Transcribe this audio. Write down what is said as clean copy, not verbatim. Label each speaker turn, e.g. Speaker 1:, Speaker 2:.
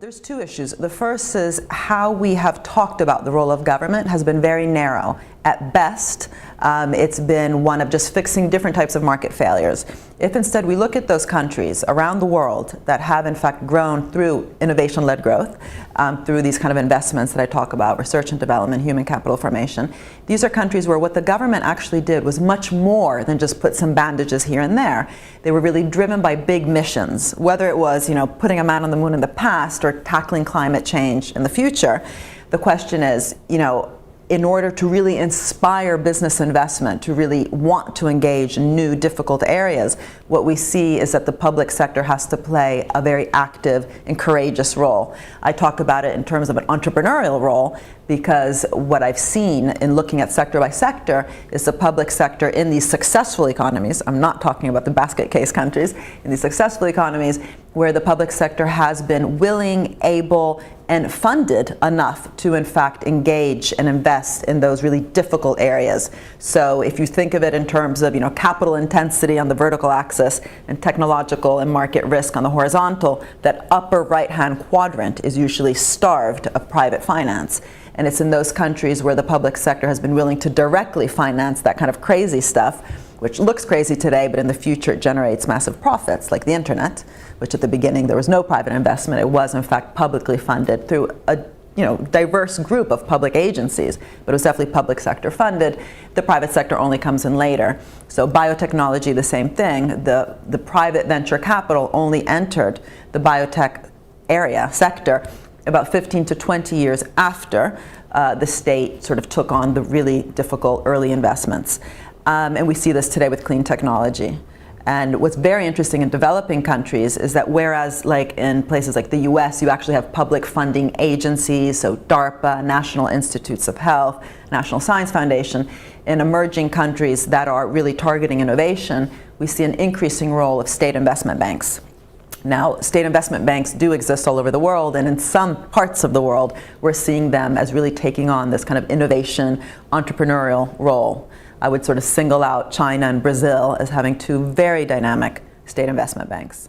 Speaker 1: There's two issues. The first is how we have talked about the role of government has been very narrow. At best, it's been one of just fixing different types of market failures. If instead we look at those countries around the world that have in fact grown through innovation-led growth, through these kind of investments that I talk about, research and development, human capital formation, these are countries where what the government actually did was much more than just put some bandages here and there. They were really driven by big missions, whether it was, putting a man on the moon in the past or tackling climate change in the future. The question is, in order to really inspire business investment, to really want to engage in new difficult areas, what we see is that the public sector has to play a very active and courageous role. I talk about it in terms of an entrepreneurial role because what I've seen in looking at sector by sector is the public sector in these successful economies, I'm not talking about the basket case countries, in these successful economies where the public sector has been willing, able, and funded enough to in fact engage and invest in those really difficult areas. So if you think of it in terms of capital intensity on the vertical axis and technological and market risk on the horizontal, that upper right-hand quadrant is usually starved of private finance. And it's in those countries where the public sector has been willing to directly finance that kind of crazy stuff, which looks crazy today, but in the future it generates massive profits, like the internet, which at the beginning there was no private investment. It was in fact publicly funded through a diverse group of public agencies, but it was definitely public sector funded. The private sector only comes in later. So biotechnology, the same thing. The private venture capital only entered the biotech sector about 15 to 20 years after the state sort of took on the really difficult early investments. And we see this today with clean technology. And what's very interesting in developing countries is that whereas like in places like the US, you actually have public funding agencies, so DARPA, National Institutes of Health, National Science Foundation, in emerging countries that are really targeting innovation, we see an increasing role of state investment banks. Now, state investment banks do exist all over the world, and in some parts of the world, we're seeing them as really taking on this kind of innovation, entrepreneurial role. I would sort of single out China and Brazil as having two very dynamic state investment banks.